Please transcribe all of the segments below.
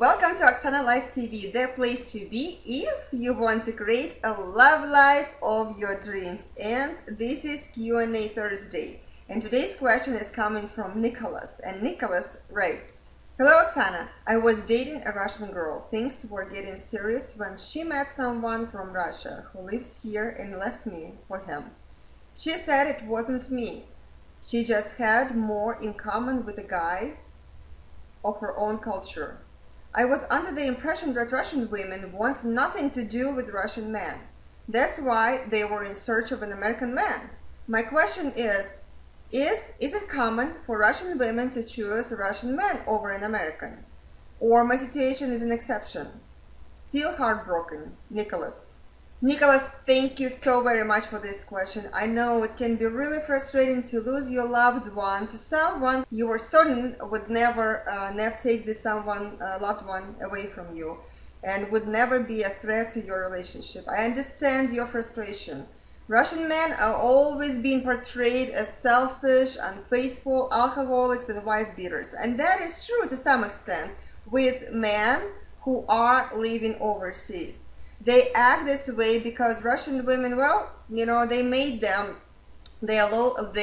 Welcome to Oksana Live TV, the place to be if you want to create a love life of your dreams. And this is Q&A Thursday. And today's question is coming from Nicolas. And Nicolas writes, "Hello Oksana, I was dating a Russian girl. Things were getting serious when she met someone from Russia who lives here and left me for him. She said it wasn't me. She just had more in common with a guy of her own culture. I was under the impression that Russian women want nothing to do with Russian men. That's why they were in search of an American man. My question is it common for Russian women to choose a Russian man over an American? Or my situation is an exception? Still heartbroken, Nicolas." Nicolas, thank you so very much for this question. I know it can be really frustrating to lose your loved one to someone you were certain would never take this loved one away from you and would never be a threat to your relationship. I understand your frustration. Russian men are always being portrayed as selfish, unfaithful, alcoholics, and wife beaters. And that is true to some extent with men who are living overseas. They act this way because Russian women, they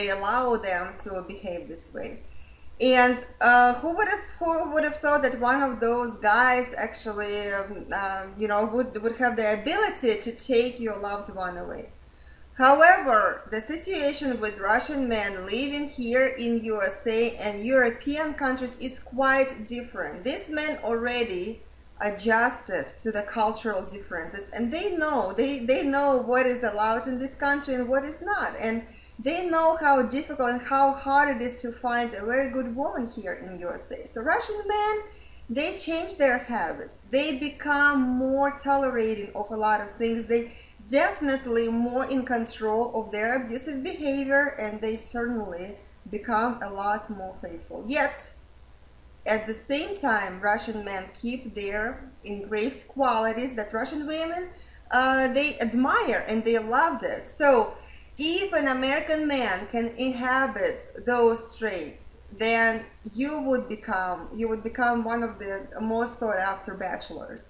allow them to behave this way. And who would have thought that one of those guys actually, would have the ability to take your loved one away? However, the situation with Russian men living here in USA and European countries is quite different. These men already adjusted to the cultural differences, and they know what is allowed in this country and what is not, and they know how difficult and how hard it is to find a very good woman here in USA. So Russian men, they change their habits, they become more tolerating of a lot of things, they definitely more in control of their abusive behavior, and they certainly become a lot more faithful. Yet at the same time, Russian men keep their engraved qualities that Russian women, they admire and they loved it. So if an American man can inhabit those traits, then you would become one of the most sought after bachelors.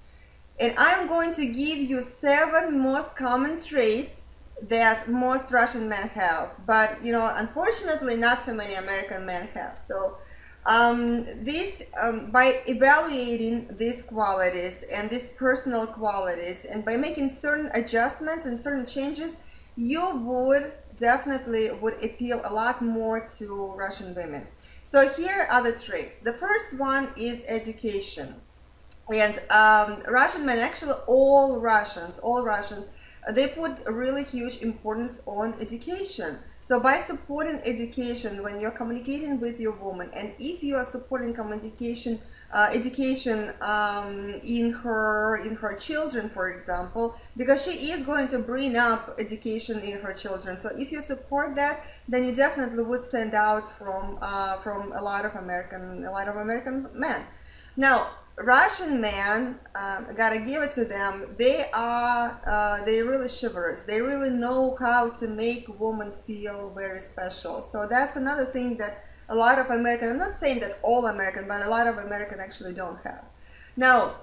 And I'm going to give you 7 most common traits that most Russian men have, but unfortunately not too many American men have. So by evaluating these qualities and these personal qualities, and by making certain adjustments and certain changes, you would definitely appeal a lot more to Russian women. So here are the traits. The first one is education. And Russian men, actually all Russians, they put really huge importance on education. So by supporting education when you're communicating with your woman, and if you are supporting education in her children, for example, because she is going to bring up education in her children. So if you support that, then you definitely would stand out from a lot of American men. Now, Russian men, gotta give it to them, they're really chivalrous. They really know how to make women feel very special. So that's another thing that a lot of American, I'm not saying that all American, but a lot of American actually don't have. Now,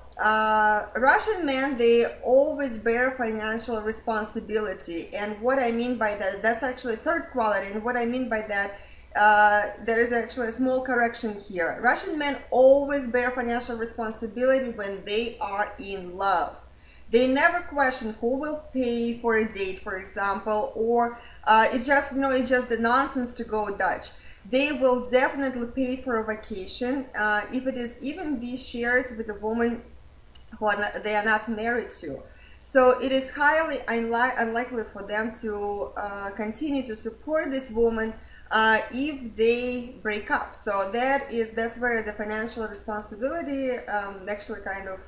Russian men, they always bear financial responsibility. And what I mean by that, that's actually third quality. And what I mean by that, there is actually a small correction here. Russian men always bear financial responsibility when they are in love. They never question who will pay for a date, for example, or it's just the nonsense to go Dutch. They will definitely pay for a vacation if it is even be shared with a woman who they are not married to. So it is highly unlikely for them to continue to support this woman if they break up. So that's where the financial responsibility actually kind of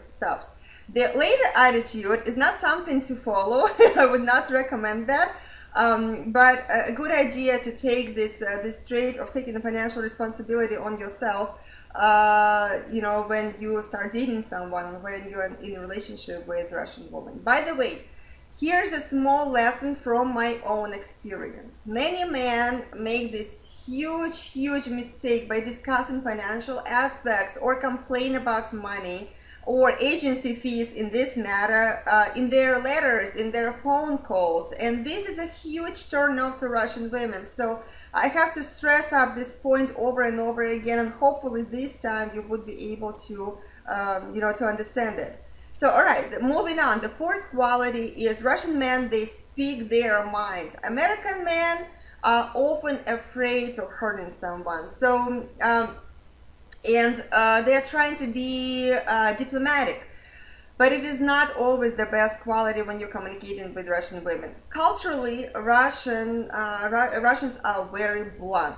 stops. The later attitude is not something to follow. I would not recommend that. But a good idea to take this trait of taking the financial responsibility on yourself, when you start dating someone, or when you are in a relationship with a Russian woman. By the way, Here's a small lesson from my own experience. Many men make this huge mistake by discussing financial aspects or complain about money or agency fees in this matter in their letters, in their phone calls, and this is a huge turn off to Russian women. So I have to stress up this point over and over again, and hopefully this time you would be able to to understand it. So, all right, moving on. The fourth quality is Russian men, they speak their mind. American men are often afraid of hurting someone. So, they're trying to be diplomatic. But it is not always the best quality when you're communicating with Russian women. Culturally, Russians are very blunt.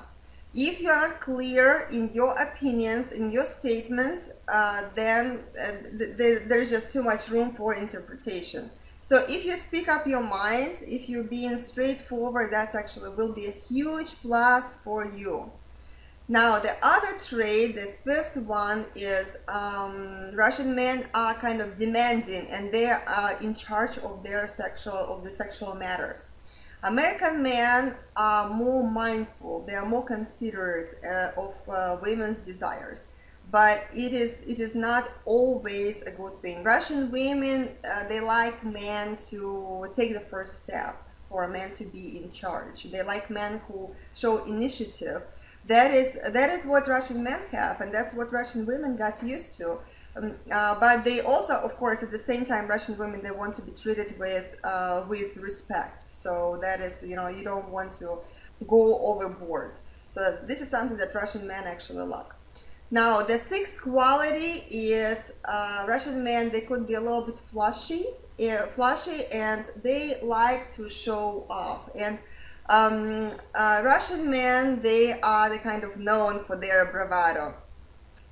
If you are clear in your opinions, in your statements, then there's just too much room for interpretation. So if you speak up your mind, if you're being straightforward, that actually will be a huge plus for you. Now, the other trait, the fifth one, is Russian men are kind of demanding, and they are in charge of the sexual matters. American men are more mindful, they are more considerate of women's desires, but it is not always a good thing. Russian women, they like men to take the first step, for a man to be in charge. They like men who show initiative. That is what Russian men have, and that's what Russian women got used to. But they also, of course, at the same time, Russian women, they want to be treated with respect. So that is, you don't want to go overboard. So this is something that Russian men actually like. Now, the sixth quality is Russian men, they could be a little bit flashy, and they like to show off. And Russian men, they are the kind of known for their bravado.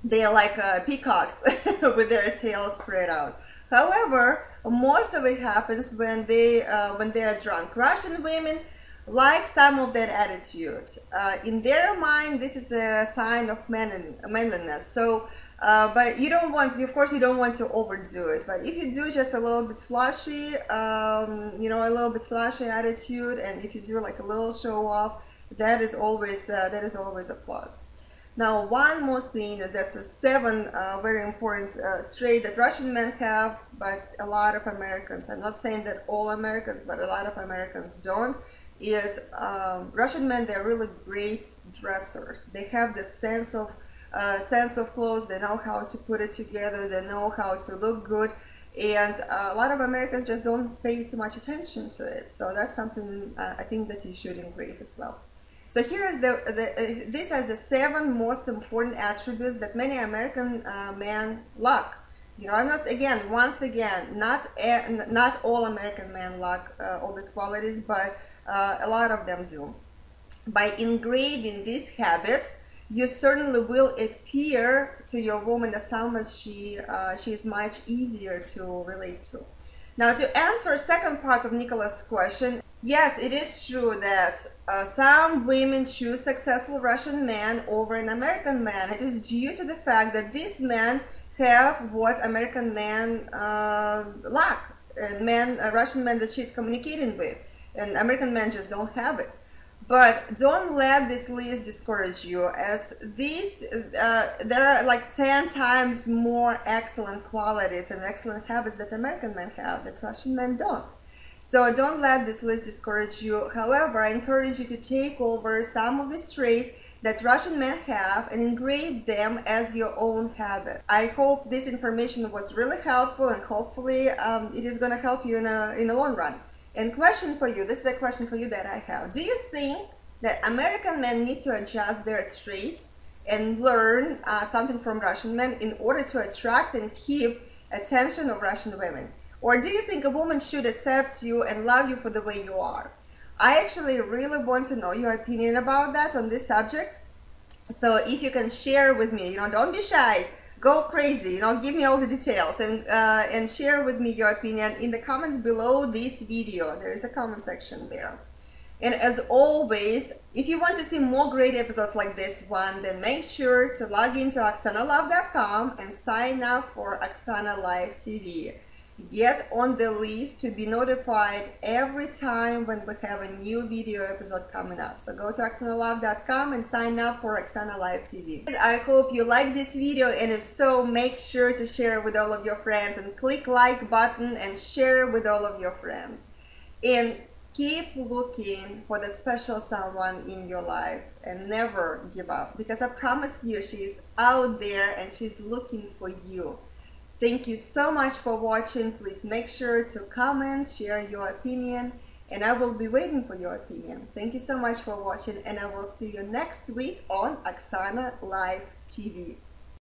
They are like peacocks with their tails spread out. However, most of it happens when they are drunk. Russian women like some of that attitude. In their mind, this is a sign of manliness. So, but you don't want, of course, you don't want to overdo it. But if you do just a little bit flashy, a little bit flashy attitude, and if you do like a little show off, that is always a plus. Now, one more thing, that's a seven very important trait that Russian men have, but a lot of Americans, I'm not saying that all Americans, but a lot of Americans don't, is Russian men, they're really great dressers. They have the sense of clothes, they know how to put it together, they know how to look good, and a lot of Americans just don't pay too much attention to it. So that's something I think that you should engrave as well. So here is these are the seven most important attributes that many American men lack. I'm not, once again, not all American men lack all these qualities, but a lot of them do. By engraving these habits, you certainly will appear to your woman as someone she is much easier to relate to. Now, to answer second part of Nicolas' question, yes, it is true that some women choose successful Russian men over an American man. It is due to the fact that these men have what American men lack, Russian men that she's communicating with, and American men just don't have it. But don't let this list discourage you, as there are like 10 times more excellent qualities and excellent habits that American men have that Russian men don't. So don't let this list discourage you. However, I encourage you to take over some of these traits that Russian men have and engrave them as your own habit. I hope this information was really helpful, and hopefully it is going to help you in the long run. And question for you, this is a question for you that I have. Do you think that American men need to adjust their traits and learn something from Russian men in order to attract and keep attention of Russian women? Or do you think a woman should accept you and love you for the way you are? I actually really want to know your opinion about that on this subject. So if you can share with me, don't be shy. Go crazy, give me all the details, and share with me your opinion in the comments below this video. There is a comment section there. And as always, if you want to see more great episodes like this one, then make sure to log into OksanaLove.com and sign up for Oksana Live TV. Get on the list to be notified every time when we have a new video episode coming up. So go to OksanaLive.com and sign up for Oksana Live TV. I hope you like this video, and if so, make sure to share it with all of your friends and click like button and share with all of your friends. And keep looking for that special someone in your life and never give up, because I promise you she's out there and she's looking for you. Thank you so much for watching. Please make sure to comment, share your opinion, and I will be waiting for your opinion. Thank you so much for watching, and I will see you next week on Oksana Live TV.